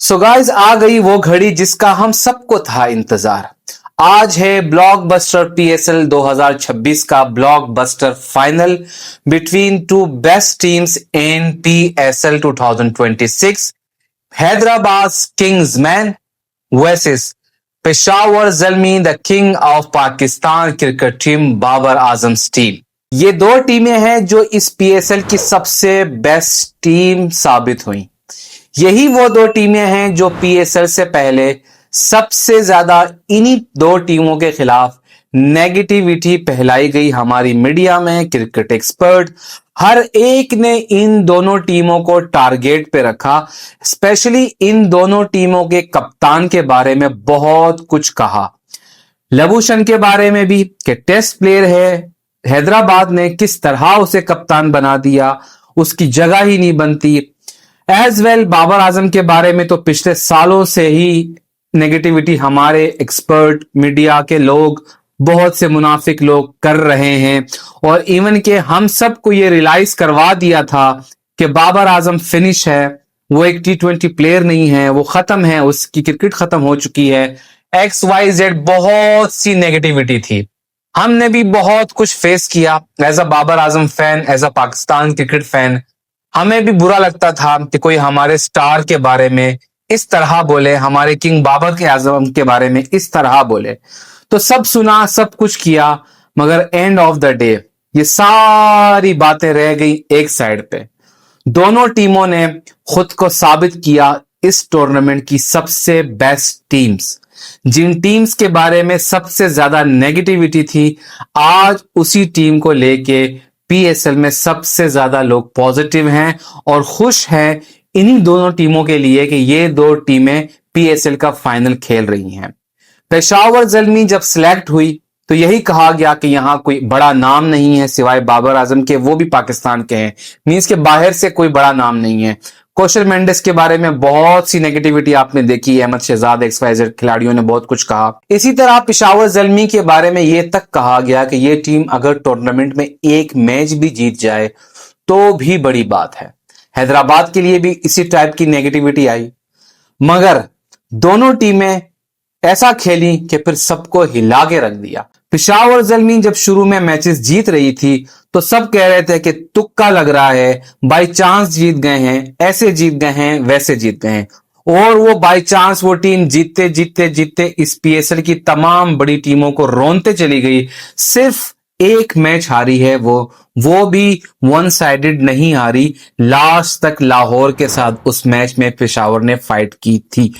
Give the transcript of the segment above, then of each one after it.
So guys आ गई वो घड़ी जिसका हम सबको था इंतजार। आज है ब्लॉकबस्टर पीएसएल 2026 का blockbuster final between two best teams in PSL 2026। Hyderabad Kingsmen versus Peshawar Zalmi the king of Pakistan cricket team Babar Azam team. ये दो टीमें हैं जो इस पीएसएल की सबसे बेस्ट टीम साबित हुई। यही वो दो टीमें हैं जो पीएसएल से पहले सबसे ज्यादा इन्हीं दो टीमों के खिलाफ नेगेटिविटी फैलाई गई हमारी मीडिया में। क्रिकेट एक्सपर्ट हर एक ने इन दोनों टीमों को टारगेट पे रखा। स्पेशली इन दोनों टीमों के कप्तान के बारे में बहुत कुछ कहा। लबूशन के बारे में भी कि टेस्ट प्लेयर है, हैदराबाद ने किस तरह उसे कप्तान बना दिया, उसकी जगह ही नहीं बनती। एज वेल बाबर आजम के बारे में तो पिछले सालों से ही नेगेटिविटी हमारे एक्सपर्ट मीडिया के लोग, बहुत से मुनाफिक लोग कर रहे हैं। और इवन के हम सबको ये रियलाइज करवा दिया था कि बाबर आजम फिनिश है, वो एक T20 प्लेयर नहीं है, वो खत्म है, उसकी क्रिकेट खत्म हो चुकी है। XYZ बहुत सी नेगेटिविटी थी। हमने भी बहुत कुछ फेस किया as a Babar Azam fan, as a Pakistan cricket fan. हमें भी बुरा लगता था कि कोई हमारे स्टार के बारे में इस तरह बोले, हमारे किंग बाबर के आजम के बारे में इस तरह बोले। तो सब सुना, सब कुछ किया, मगर एंड ऑफ द डे ये सारी बातें रह गई एक साइड पे। दोनों टीमों ने खुद को साबित किया इस टूर्नामेंट की सबसे बेस्ट टीम्स। जिन टीम्स के बारे में सबसे ज्यादा नेगेटिविटी थी, आज उसी टीम को लेके पीएसएल में सबसे ज्यादा लोग पॉजिटिव हैं और खुश हैं इन्हीं दोनों टीमों के लिए कि ये दो टीमें पीएसएल का फाइनल खेल रही हैं। पेशावर जल्मी जब सिलेक्ट हुई तो यही कहा गया कि यहां कोई बड़ा नाम नहीं है सिवाय बाबर आजम के, वो भी पाकिस्तान के हैं, मींस के बाहर से कोई बड़ा नाम नहीं है। कौशल मेंडिस के बारे में बहुत सी नेगेटिविटी आपने देखी है, अहमद शहजाद, XYZ खिलाड़ियों ने बहुत कुछ कहा। इसी तरह पेशावर जल्मी के बारे में यह तक कहा गया कि यह टीम अगर टूर्नामेंट में एक मैच भी जीत जाए तो भी बड़ी बात है। हैदराबाद के लिए भी इसी टाइप की नेगेटिविटी आई, मगर दोनों टीमें ऐसा खेली कि फिर सबको हिला के रख दिया। पेशावर जल्मी जब शुरू में मैचेस जीत रही थी तो सब कह रहे थे कि तुक्का लग रहा है, बाई चांस जीत गए हैं, ऐसे जीत गए हैं, वैसे जीत गए हैं। और वो बाई चांस वो टीम जीतते जीतते जीतते इस पीएसएल की तमाम बड़ी टीमों को रोनते चली गई। सिर्फ एक मैच हारी है वो भी वन साइडेड नहीं हारी, लास्ट तक लाहौर के साथ उस मैच में पेशावर ने फाइट की थी।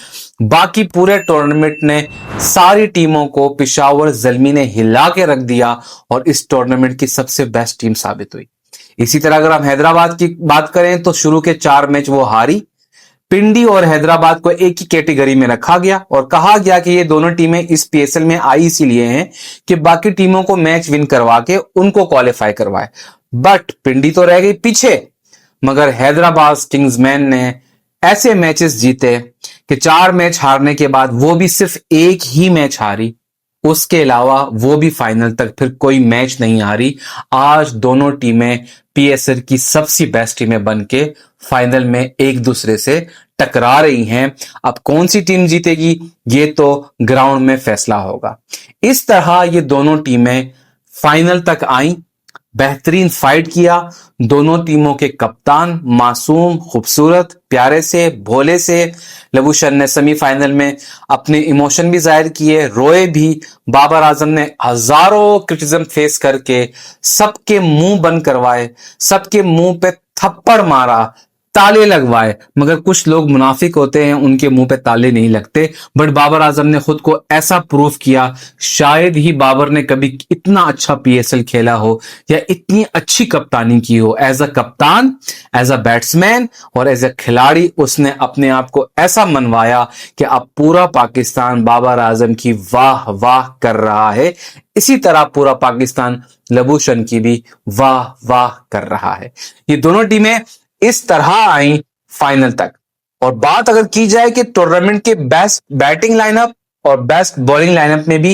बाकी पूरे टूर्नामेंट ने सारी टीमों को पेशावर जल्मी ने हिला के रख दिया और इस टूर्नामेंट की सबसे बेस्ट टीम साबित हुई। इसी तरह अगर हम हैदराबाद की बात करें तो शुरू के 4 मैच वो हारी। पिंडी और हैदराबाद को एक ही कैटेगरी में रखा गया और कहा गया कि ये दोनों टीमें इस पीएसएल में आई इसीलिए हैं कि बाकी टीमों को मैच विन करवा के उनको क्वालिफाई करवाए। बट पिंडी तो रह गई पीछे, मगर हैदराबाद किंग्समैन ने ऐसे मैचेस जीते कि 4 मैच हारने के बाद वो भी सिर्फ एक ही मैच हारी, उसके अलावा वो भी फाइनल तक फिर कोई मैच नहीं हारी। आज दोनों टीमें पीएसएल की सबसे बेस्ट टीमें बनके फाइनल में एक दूसरे से टकरा रही हैं। अब कौन सी टीम जीतेगी ये तो ग्राउंड में फैसला होगा। इस तरह ये दोनों टीमें फाइनल तक आई, बेहतरीन फाइट किया। दोनों टीमों के कप्तान मासूम, खूबसूरत, प्यारे से, भोले से। लबूशन ने सेमीफाइनल में अपने इमोशन भी जाहिर किए, रोए भी। बाबर आजम ने हजारों क्रिटिसिज्म फेस करके सबके मुंह बंद करवाए, सबके मुंह पे थप्पड़ मारा, ताले लगवाए। मगर कुछ लोग मुनाफिक होते हैं, उनके मुंह पे ताले नहीं लगते। बट बाबर आजम ने खुद को ऐसा प्रूव किया, शायद ही बाबर ने कभी इतना अच्छा पीएसएल खेला हो या इतनी अच्छी कप्तानी की हो। एज अ कप्तान, एज अ बैट्समैन और एज अ खिलाड़ी उसने अपने आप को ऐसा मनवाया कि अब पूरा पाकिस्तान बाबर आजम की वाह वाह कर रहा है। इसी तरह पूरा पाकिस्तान लबूशन की भी वाह वाह कर रहा है। ये दोनों टीमें इस तरह आई फाइनल तक। और बात अगर की जाए कि टूर्नामेंट के बेस्ट बैटिंग लाइनअप और बेस्ट बॉलिंग लाइनअप में भी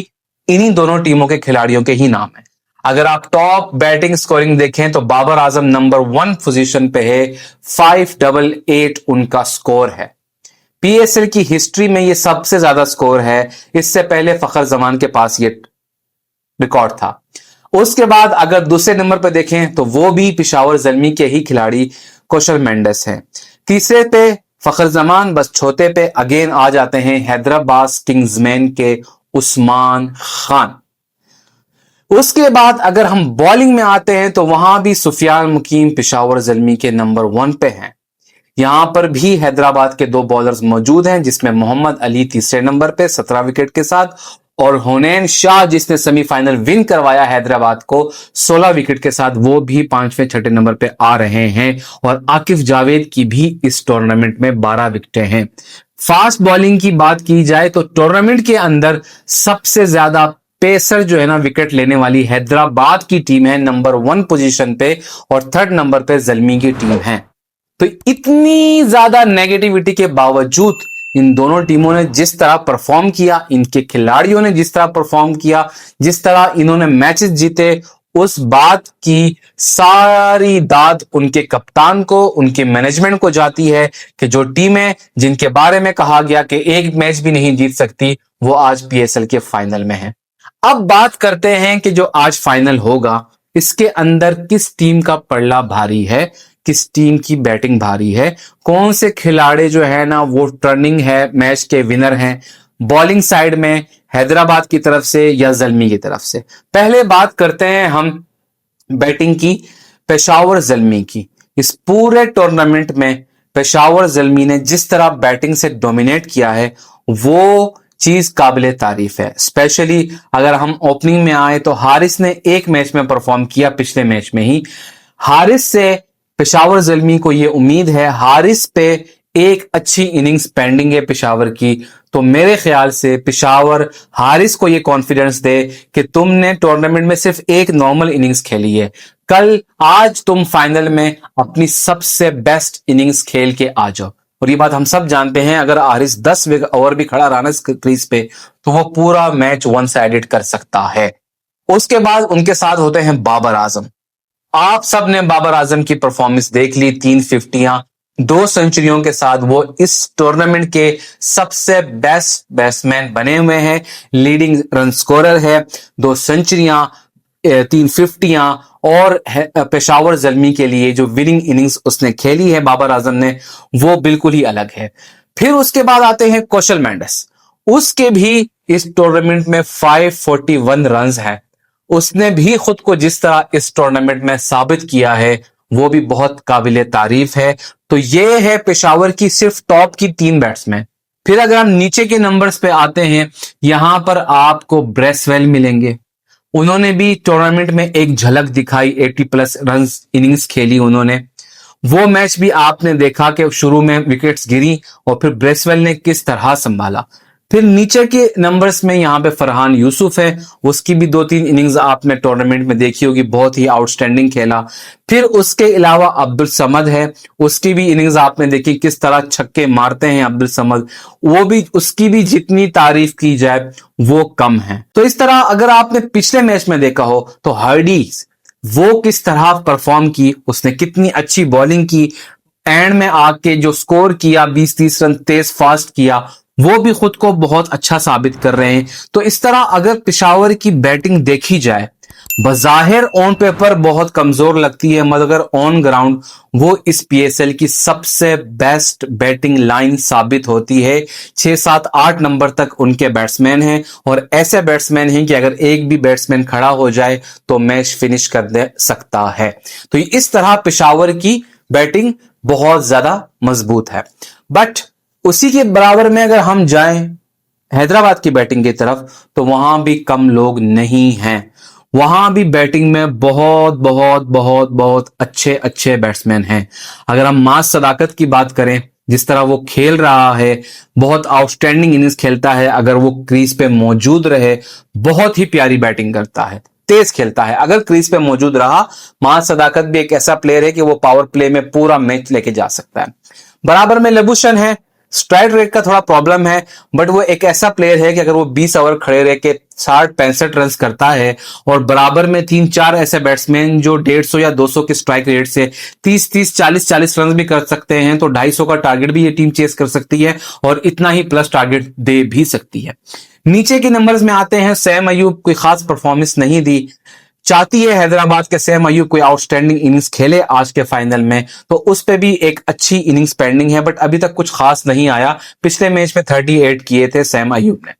इन्हीं दोनों टीमों के खिलाड़ियों के ही नाम है। अगर आप टॉप बैटिंग स्कोरिंग देखें तो बाबर आजम नंबर 1 पोजीशन पे है, 588 उनका स्कोर है। पीएसएल की हिस्ट्री में ये सबसे ज्यादा स्कोर है। इससे पहले फखर जमान के पास ये रिकॉर्ड था। उसके बाद अगर दूसरे नंबर पर देखें तो वो भी पेशावर ज़ल्मी के ही खिलाड़ी कौशल मेंडिस हैं। तीसरे पे फखर जमान, बस चौथे पे अगेन आ जाते हैं हैदराबाद किंग्समैन के उस्मान खान। उसके बाद अगर हम बॉलिंग में आते हैं तो वहां भी सुफियान मुकीम पेशावर ज़ल्मी के नंबर 1 पे हैं। यहां पर भी हैदराबाद के 2 बॉलर्स मौजूद हैं, जिसमें मोहम्मद अली तीसरे नंबर पे 17 विकेट के साथ और हुनैन शाह जिसने सेमीफाइनल विन करवाया हैदराबाद को 16 विकेट के साथ, वो भी 5वें 6ठे नंबर पे आ रहे हैं। और आकिफ जावेद की भी इस टूर्नामेंट में 12 विकेटें हैं। फास्ट बॉलिंग की बात की जाए तो टूर्नामेंट के अंदर सबसे ज्यादा पेसर जो है ना विकेट लेने वाली हैदराबाद की टीम है नंबर 1 पोजीशन पे, और 3rd नंबर पे ज़ल्मी की टीम है। तो इतनी ज्यादा नेगेटिविटी के बावजूद इन दोनों टीमों ने जिस तरह परफॉर्म किया, इनके खिलाड़ियों ने जिस तरह परफॉर्म किया, जिस तरह इन्होंने मैचेस जीते, उस बात की सारी दाद उनके कप्तान को, उनके मैनेजमेंट को जाती है कि जो टीमें जिनके बारे में कहा गया कि एक मैच भी नहीं जीत सकती, वो आज पीएसएल के फाइनल में है। अब बात करते हैं कि जो आज फाइनल होगा इसके अंदर किस टीम का पलड़ा भारी है, किस टीम की बैटिंग भारी है, कौन से खिलाड़ी जो है ना वो टर्निंग है मैच के विनर हैं बॉलिंग साइड में, हैदराबाद की तरफ से या ज़ल्मी की तरफ से। पहले बात करते हैं हम बैटिंग की, पेशावर ज़ल्मी की। इस पूरे टूर्नामेंट में पेशावर ज़ल्मी ने जिस तरह बैटिंग से डोमिनेट किया है वो चीज काबिले तारीफ है। स्पेशली अगर हम ओपनिंग में आए तो हारिस ने एक मैच में परफॉर्म किया, पिछले मैच में ही। हारिस से पेशावर ज़ल्मी को यह उम्मीद है, हारिस पे एक अच्छी इनिंग्स पेंडिंग है पेशावर की, तो मेरे ख्याल से पेशावर हारिस को यह कॉन्फिडेंस दे कि तुमने टूर्नामेंट में सिर्फ एक नॉर्मल इनिंग्स खेली है, आज तुम फाइनल में अपनी सबसे बेस्ट इनिंग्स खेल के आ जाओ। और ये बात हम सब जानते हैं, अगर हारिस 10 ओवर भी खड़ा रहा ना क्रीज पे तो वो पूरा मैच वन साइडेड कर सकता है। उसके बाद उनके साथ होते हैं बाबर आजम। आप सब ने बाबर आजम की परफॉर्मेंस देख ली, 3 फिफ्टियां, 2 सेंचुरियों के साथ वो इस टूर्नामेंट के सबसे बेस्ट बैट्समैन बने हुए हैं, लीडिंग रन स्कोरर है, 2 सेंचुरियां, 3 फिफ्टियां, और पेशावर ज़ल्मी के लिए जो विनिंग इनिंग्स उसने खेली है बाबर आजम ने, वो बिल्कुल ही अलग है। फिर उसके बाद आते हैं कौशल मेंडिस। उसके भी इस टूर्नामेंट में 541 रन्स है। उसने भी खुद को जिस तरह इस टूर्नामेंट में साबित किया है वो भी बहुत काबिले तारीफ है। तो ये है पेशावर की सिर्फ टॉप की 3 बैट्समैन। फिर अगर हम नीचे के नंबर्स पे आते हैं, यहां पर आपको ब्रेसवेल मिलेंगे। उन्होंने भी टूर्नामेंट में एक झलक दिखाई, 80+ रन इनिंग्स खेली उन्होंने। वो मैच भी आपने देखा कि शुरू में विकेट्स गिरी और फिर ब्रेसवेल ने किस तरह संभाला। फिर नीचे के नंबर्स में यहां पे फरहान यूसुफ है, उसकी भी 2-3 इनिंग्स आपने टूर्नामेंट में देखी होगी, बहुत ही आउटस्टैंडिंग खेला। फिर उसके अलावा अब्दुल समद है, उसकी भी इनिंग्स आपने देखी किस तरह छक्के मारते हैं अब्दुल समद, वो भी, उसकी भी जितनी तारीफ की जाए वो कम है। तो इस तरह अगर आपने पिछले मैच में देखा हो तो हार्डीज वो किस तरह परफॉर्म की, उसने कितनी अच्छी बॉलिंग की, एंड में आके जो स्कोर किया 20-30 रन तेज फास्ट किया, वो भी खुद को बहुत अच्छा साबित कर रहे हैं। तो इस तरह अगर पेशावर की बैटिंग देखी जाए, बज़ाहिर ऑन पेपर बहुत कमजोर लगती है, मगर ऑन ग्राउंड वो इस पीएसएल की सबसे बेस्ट बैटिंग लाइन साबित होती है। 6, 7, 8 नंबर तक उनके बैट्समैन हैं, और ऐसे बैट्समैन हैं कि अगर एक भी बैट्समैन खड़ा हो जाए तो मैच फिनिश कर दे सकता है। तो इस तरह पेशावर की बैटिंग बहुत ज्यादा मजबूत है। बट उसी के बराबर में अगर हम जाएं हैदराबाद की बैटिंग की तरफ, तो वहां भी कम लोग नहीं हैं। वहां भी बैटिंग में बहुत बहुत बहुत बहुत अच्छे अच्छे बैट्समैन हैं। अगर हम मास सदाकत की बात करें, जिस तरह वो खेल रहा है, बहुत आउटस्टैंडिंग इनिंग्स खेलता है, अगर वो क्रीज पे मौजूद रहे बहुत ही प्यारी बैटिंग करता है, तेज खेलता है। अगर क्रीज पे मौजूद रहा, मास सदाकत भी एक ऐसा प्लेयर है कि वो पावर प्ले में पूरा मैच लेके जा सकता है। बराबर में लबुशन है, स्ट्राइक रेट का थोड़ा प्रॉब्लम है, बट वो एक ऐसा प्लेयर है कि अगर वो 20 ओवर खड़े रह के 60-65 रन करता है और बराबर में 3-4 ऐसे बैट्समैन जो 150 या 200 के स्ट्राइक रेट से 30-30 40-40 रन भी कर सकते हैं, तो 250 का टारगेट भी ये टीम चेस कर सकती है और इतना ही प्लस टारगेट दे भी सकती है। नीचे के नंबर्स में आते हैं, सैम अयूब कोई खास परफॉर्मेंस नहीं दी। चाहती है हैदराबाद के सैम अयूब कोई आउटस्टैंडिंग इनिंग्स खेले आज के फाइनल में, तो उस पे भी एक अच्छी इनिंग्स पेंडिंग है, बट अभी तक कुछ खास नहीं आया। पिछले मैच में 38 किए थे सैम अयूब ने।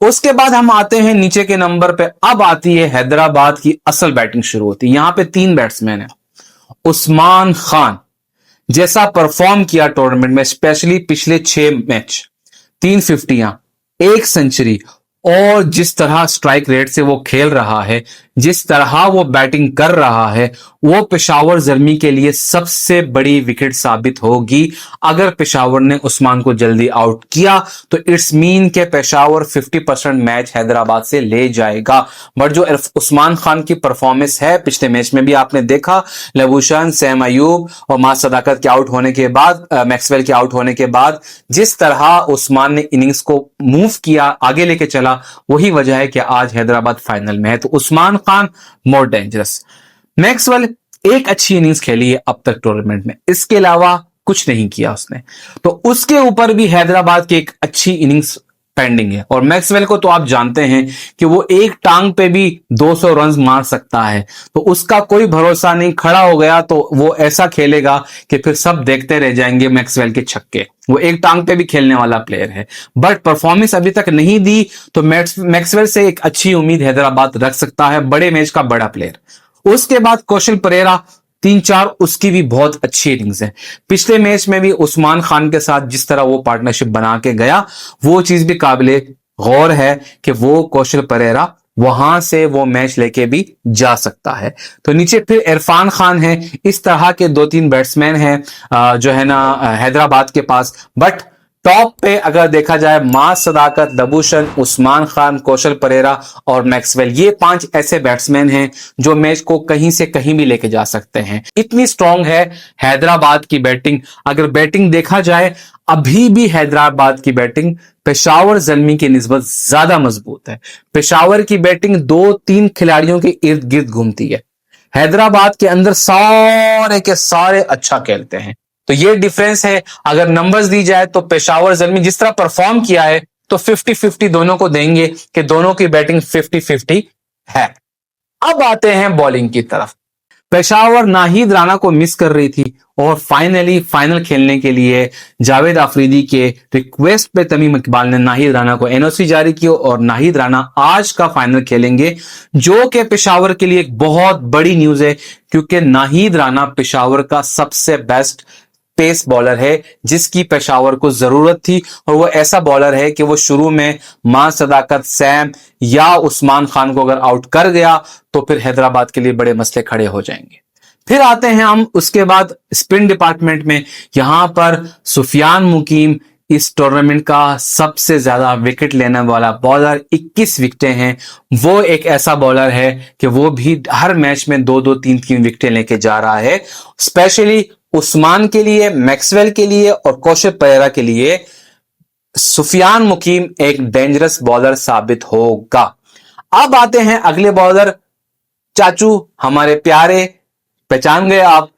उसके बाद हम आते हैं नीचे के नंबर पे। अब आती है हैदराबाद की असल बैटिंग शुरू होती है। यहां पे 3 बैट्समैन है। उस्मान खान जैसा परफॉर्म किया टूर्नामेंट में, स्पेशली पिछले 6 मैच, 3 फिफ्टियां, 1 सेंचुरी, और जिस तरह स्ट्राइक रेट से वो खेल रहा है, जिस तरह वो बैटिंग कर रहा है, वो पेशावर जल्मी के लिए सबसे बड़ी विकेट साबित होगी। अगर पेशावर ने उस्मान को जल्दी आउट किया तो इट्स मीन के पेशावर 50% मैच हैदराबाद से ले जाएगा। बट जो उस्मान खान की परफॉर्मेंस है पिछले मैच में भी आपने देखा, लबूशन, सैम अयूब और मां सदाकत के आउट होने के बाद, मैक्सवेल के आउट होने के बाद जिस तरह उस्मान ने इनिंग्स को मूव किया, आगे लेके चला, वही वजह है कि आज हैदराबाद फाइनल में है। तो Usman Khan more dangerous. Maxwell एक अच्छी इनिंग्स खेली है अब तक टूर्नामेंट में, इसके अलावा कुछ नहीं किया उसने, तो उसके ऊपर भी हैदराबाद की एक अच्छी इनिंग्स पेंडिंग है। और मैक्सवेल को तो आप जानते हैं कि वो एक टांग पे भी 200 रन मार सकता है, तो उसका कोई भरोसा नहीं। खड़ा हो गया तो वो ऐसा खेलेगा कि फिर सब देखते रह जाएंगे मैक्सवेल के छक्के। वो एक टांग पे भी खेलने वाला प्लेयर है, बट परफॉर्मेंस अभी तक नहीं दी, तो मैक्सवेल से एक अच्छी उम्मीद हैदराबाद रख सकता है, बड़े मैच का बड़ा प्लेयर। उसके बाद कौशल परेरा 3-4, उसकी भी बहुत अच्छी इनिंग्स है। पिछले मैच में भी उस्मान खान के साथ जिस तरह वो पार्टनरशिप बना के गया, वो चीज भी काबिले गौर है कि वो कौशल परेरा वहां से वो मैच लेके भी जा सकता है। तो नीचे फिर इरफान खान है। इस तरह के 2-3 बैट्समैन हैं जो है ना हैदराबाद के पास। बट टॉप पे अगर देखा जाए, मां सदाकत, दबूशन, उस्मान खान, कौशल परेरा और मैक्सवेल, ये 5 ऐसे बैट्समैन हैं जो मैच को कहीं से कहीं भी लेके जा सकते हैं। इतनी स्ट्रांग है हैदराबाद की बैटिंग। अगर बैटिंग देखा जाए, अभी भी हैदराबाद की बैटिंग पेशावर जल्मी की निस्बत ज्यादा मजबूत है। पेशावर की बैटिंग 2-3 खिलाड़ियों के इर्द गिर्द घूमती है, हैदराबाद के अंदर सारे के सारे अच्छा खेलते हैं। तो ये डिफरेंस है। अगर नंबर्स दी जाए तो पेशावर जल्मी जिस तरह परफॉर्म किया है, तो 50-50 दोनों को देंगे कि दोनों की बैटिंग 50-50 है। अब आते हैं बॉलिंग की तरफ। पेशावर नाहिद राणा को मिस कर रही थी और फाइनली फाइनल खेलने के लिए जावेद अफरीदी के रिक्वेस्ट पे तमीम इकबाल ने नाहिद राणा को एनओसी जारी की और नाहिद राणा आज का फाइनल खेलेंगे, जो कि पेशावर के लिए एक बहुत बड़ी न्यूज है, क्योंकि नाहिद राणा पेशावर का सबसे बेस्ट पेस बॉलर है जिसकी पेशावर को जरूरत थी। और वो ऐसा बॉलर है कि वो शुरू में मां सदाकत, सैम या उस्मान खान को अगर आउट कर गया तो फिर हैदराबाद के लिए बड़े मसले खड़े हो जाएंगे। फिर आते हैं हम उसके बाद स्पिन डिपार्टमेंट में। यहां पर सुफियान मुकीम इस टूर्नामेंट का सबसे ज्यादा विकेट लेने वाला बॉलर, 21 विकेटें हैं। वो एक ऐसा बॉलर है कि वो भी हर मैच में 2-2 3-3 विकेटें लेके जा रहा है। स्पेशली उस्मान के लिए, मैक्सवेल के लिए और कौशल परेरा के लिए सुफियान मुकीम एक डेंजरस बॉलर साबित होगा। अब आते हैं अगले बॉलर, चाचू हमारे प्यारे, पहचान गए आप।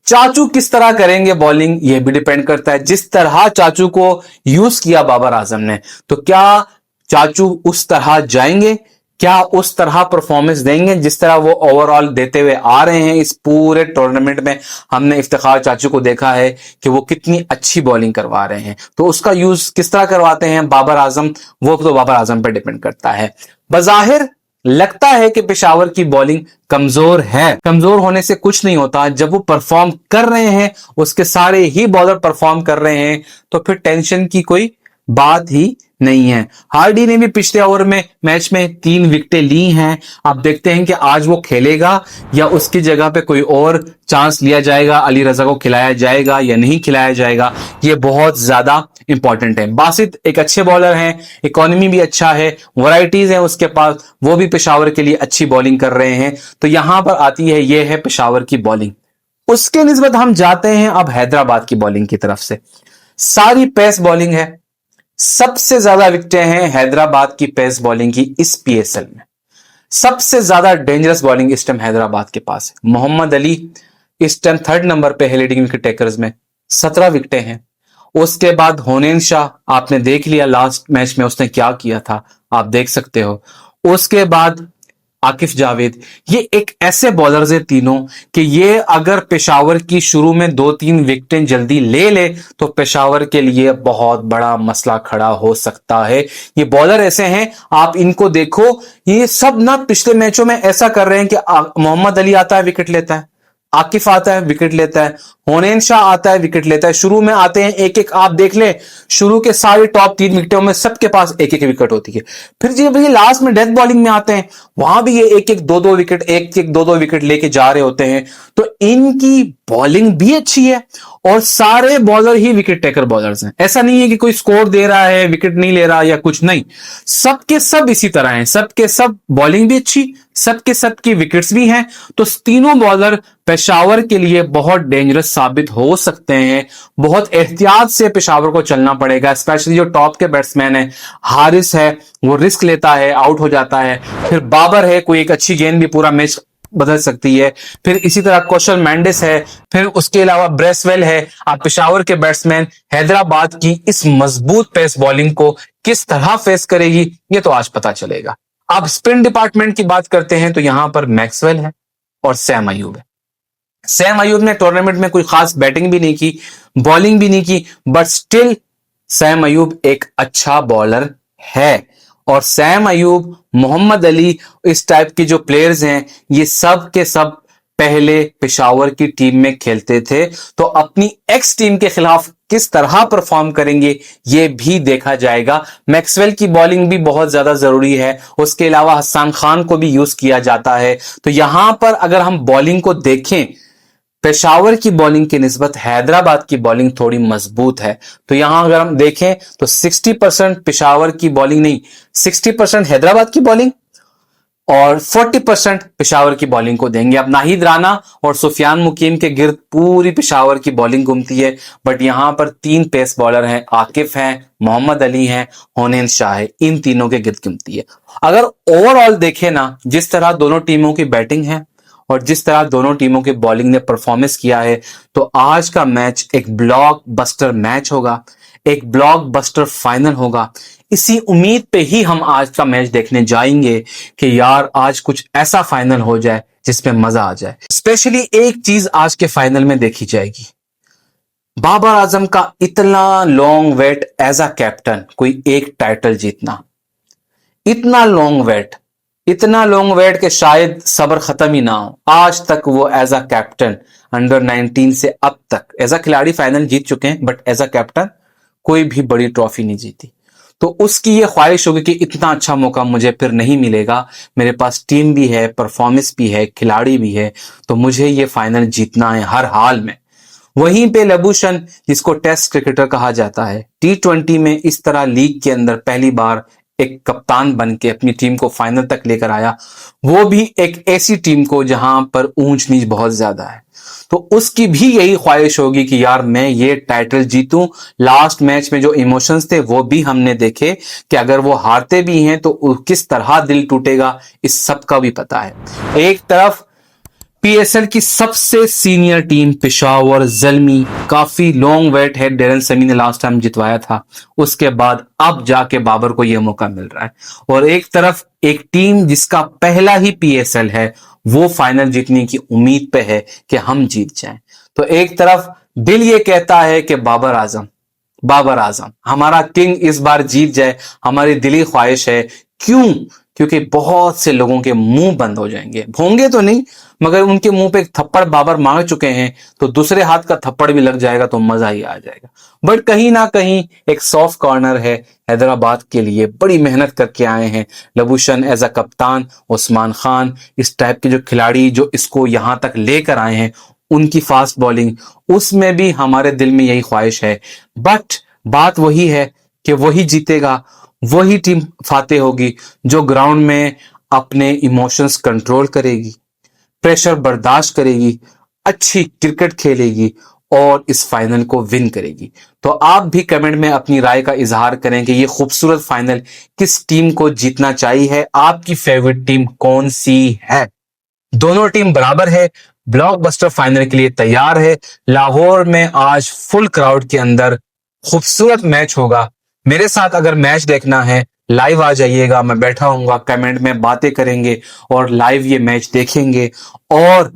चाचू किस तरह करेंगे बॉलिंग, यह भी डिपेंड करता है। जिस तरह चाचू को यूज किया बाबर आजम ने, तो क्या चाचू उस तरह जाएंगे, क्या उस तरह परफॉर्मेंस देंगे जिस तरह वो ओवरऑल देते हुए आ रहे हैं। इस पूरे टूर्नामेंट में हमने इफ्तिखार चाचू को देखा है कि वो कितनी अच्छी बॉलिंग करवा रहे हैं, तो उसका यूज किस तरह करवाते हैं बाबर आजम, वो तो बाबर आजम पर डिपेंड करता है। बज़ाहिर लगता है कि पेशावर की बॉलिंग कमजोर है, कमजोर होने से कुछ नहीं होता। जब वो परफॉर्म कर रहे हैं, उसके सारे ही बॉलर परफॉर्म कर रहे हैं, तो फिर टेंशन की कोई बात ही नहीं है। हार्डी ने भी पिछले ओवर में मैच में 3 विकेटें ली हैं। आप देखते हैं कि आज वो खेलेगा या उसकी जगह पे कोई और चांस लिया जाएगा, अली रजा को खिलाया जाएगा या नहीं खिलाया जाएगा, ये बहुत ज्यादा इंपॉर्टेंट है। बासित एक अच्छे बॉलर हैं, इकोनॉमी भी अच्छा है, वैरायटीज हैं उसके पास, वो भी पेशावर के लिए अच्छी बॉलिंग कर रहे हैं। तो यहां पर आती है, ये है पेशावर की बॉलिंग। उसके निस्बत हम जाते हैं अब हैदराबाद की बॉलिंग की तरफ से। सारी पेस बॉलिंग है, सबसे ज्यादा विकेटें हैं हैदराबाद की पेस बॉलिंग की इस पीएसएल में। सबसे ज्यादा डेंजरस बॉलिंग इस टाइम हैदराबाद के पास है। मोहम्मद अली इस टाइम थर्ड नंबर पे है लीडिंग विकेट टेकर्स में, 17 विकेटें हैं। उसके बाद होनेन शाह, आपने देख लिया लास्ट मैच में उसने क्या किया था, आप देख सकते हो। उसके बाद आकिफ जावेद, ये एक ऐसे बॉलर्स है तीनों कि ये अगर पेशावर की शुरू में 2-3 विकेटें जल्दी ले ले तो पेशावर के लिए बहुत बड़ा मसला खड़ा हो सकता है। ये बॉलर ऐसे हैं, आप इनको देखो, ये सब ना पिछले मैचों में ऐसा कर रहे हैं कि मोहम्मद अली आता है विकेट लेता है, आकिफ आता है विकेट लेता है, होनेन शाह आता है विकेट लेता है। शुरू में आते हैं एक एक, आप देख लें शुरू के सारे टॉप 3 विकेटों में सबके पास एक एक विकेट होती है। फिर जब ये लास्ट में डेथ बॉलिंग में आते हैं वहां भी ये एक एक दो दो विकेट, एक एक दो दो विकेट लेके जा रहे होते हैं। तो इनकी बॉलिंग भी अच्छी है और सारे बॉलर ही विकेट टेकर बॉलर्स हैं। ऐसा नहीं है कि कोई स्कोर दे रहा है विकेट नहीं ले रहा या कुछ नहीं, सबके सब इसी तरह हैं, सबके सब बॉलिंग भी अच्छी, सबके सब की विकेट्स भी हैं। तो तीनों बॉलर पेशावर के लिए बहुत डेंजरस साबित हो सकते हैं। बहुत एहतियात से पेशावर को चलना पड़ेगा, स्पेशली जो टॉप के बैट्समैन है। हारिस है वो रिस्क लेता है, आउट हो जाता है। फिर बाबर है, कोई एक अच्छी गेंद भी पूरा मैच बदल सकती है। फिर इसी तरह कौशल मेंडिस है, फिर उसके अलावा ब्रेसवेल है। आप पेशावर के बैट्समैन हैदराबाद की इस मजबूत पेस बॉलिंग को किस तरह फेस करेगी ये तो आज पता चलेगा। आप स्पिन डिपार्टमेंट की बात करते हैं तो यहां पर मैक्सवेल है और सैम अयूब है। सैम अयूब ने टूर्नामेंट में कोई खास बैटिंग भी नहीं की, बॉलिंग भी नहीं की, बट स्टिल सैम अयूब एक अच्छा बॉलर है। और सैम अयूब, मोहम्मद अली, इस टाइप के जो प्लेयर्स हैं ये सब के सब पहले पेशावर की टीम में खेलते थे, तो अपनी एक्स टीम के खिलाफ किस तरह परफॉर्म करेंगे ये भी देखा जाएगा। मैक्सवेल की बॉलिंग भी बहुत ज्यादा जरूरी है, उसके अलावा हसन खान को भी यूज किया जाता है। तो यहां पर अगर हम बॉलिंग को देखें, पेशावर की बॉलिंग की निस्बत हैदराबाद की बॉलिंग थोड़ी मजबूत है। तो यहां अगर हम देखें तो 60% पेशावर की बॉलिंग नहीं, 60% हैदराबाद की बॉलिंग और 40% पेशावर की बॉलिंग को देंगे। अब नाहिद राना और सुफियान मुकीम के गिर्द पूरी पेशावर की बॉलिंग घूमती है, बट यहां पर 3 पेस बॉलर हैं, आकिफ हैं, मोहम्मद अली हैं, होनेन शाह है, इन तीनों के गिर्द घूमती है। अगर ओवरऑल देखें ना, जिस तरह दोनों टीमों की बैटिंग है और जिस तरह दोनों टीमों की बॉलिंग ने परफॉर्मेंस किया है, तो आज का मैच एक ब्लॉकबस्टर मैच होगा, एक ब्लॉकबस्टर फाइनल होगा। इसी उम्मीद पे ही हम आज का मैच देखने जाएंगे कि यार आज कुछ ऐसा फाइनल हो जाए जिसमें मजा आ जाए। स्पेशली एक चीज आज के फाइनल में देखी जाएगी, बाबर आजम का इतना long wait as a captain, कोई एक टाइटल जीतना, इतना लॉन्ग वेट, इतना लॉन्ग वेट के शायद सब्र खत्म ही ना हो। आज तक वो एज अ कैप्टन अंडर 19 से अब तक एज अ खिलाड़ी फाइनल जीत चुके हैं, बट एज अ कैप्टन कोई भी बड़ी ट्रॉफी नहीं जीती। तो उसकी ये ख्वाहिश होगी कि इतना अच्छा मौका मुझे फिर नहीं मिलेगा, मेरे पास टीम भी है, परफॉर्मेंस भी है, खिलाड़ी भी है, तो मुझे ये फाइनल जीतना है हर हाल में। वहीं पे लबूशन, जिसको टेस्ट क्रिकेटर कहा जाता है, T20 में इस तरह लीग के अंदर पहली बार एक कप्तान बन के अपनी टीम को फाइनल तक लेकर आया, वो भी एक ऐसी टीम को जहां पर ऊंच नीच बहुत ज्यादा है। तो उसकी भी यही ख्वाहिश होगी कि यार मैं ये टाइटल जीतूं। लास्ट मैच में जो इमोशंस थे वो भी हमने देखे कि अगर वो हारते भी हैं तो किस तरह दिल टूटेगा, इस सब का भी पता है। एक तरफ पीएसएल की सबसे सीनियर टीम पेशावर ज़ल्मी, काफी लॉन्ग वेट है, डेरन समी ने लास्ट टाइम जितवाया था, उसके बाद अब जाके बाबर को यह मौका मिल रहा है। और एक तरफ एक टीम जिसका पहला ही पीएसएल है, वो फाइनल जीतने की उम्मीद पे है कि हम जीत जाएं। तो एक तरफ दिल ये कहता है कि बाबर आजम, बाबर आजम हमारा किंग इस बार जीत जाए, हमारी दिली ख्वाहिश है। क्यों? क्योंकि बहुत से लोगों के मुंह बंद हो जाएंगे, होंगे तो नहीं मगर उनके मुंह पे एक थप्पड़ बाबर मांग चुके हैं, तो दूसरे हाथ का थप्पड़ भी लग जाएगा तो मजा ही आ जाएगा। बट कहीं ना कहीं एक सॉफ्ट कॉर्नर है हैदराबाद के लिए, बड़ी मेहनत करके आए हैं लबूशन एज अ कप्तान, उस्मान खान, इस टाइप के जो खिलाड़ी जो इसको यहां तक लेकर आए हैं, उनकी फास्ट बॉलिंग, उसमें भी हमारे दिल में यही ख्वाहिश है। बट बात वही है कि वही जीतेगा, वही टीम फातेह होगी जो ग्राउंड में अपने इमोशंस कंट्रोल करेगी, प्रेशर बर्दाश्त करेगी, अच्छी क्रिकेट खेलेगी और इस फाइनल को विन करेगी। तो आप भी कमेंट में अपनी राय का इजहार करें कि ये खूबसूरत फाइनल किस टीम को जीतना चाहिए, आपकी फेवरेट टीम कौन सी है। दोनों टीम बराबर है, ब्लॉकबस्टर फाइनल के लिए तैयार है। लाहौर में आज फुल क्राउड के अंदर खूबसूरत मैच होगा। मेरे साथ अगर मैच देखना है लाइव आ जाइएगा, मैं बैठा हूंगा, कमेंट में बातें करेंगे और लाइव ये मैच देखेंगे और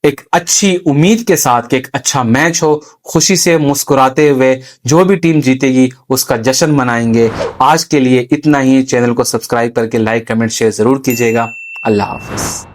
एक अच्छी उम्मीद के साथ कि एक अच्छा मैच हो, खुशी से मुस्कुराते हुए जो भी टीम जीतेगी उसका जश्न मनाएंगे। आज के लिए इतना ही। चैनल को सब्सक्राइब करके लाइक कमेंट शेयर जरूर कीजिएगा। अल्लाह हाफिज।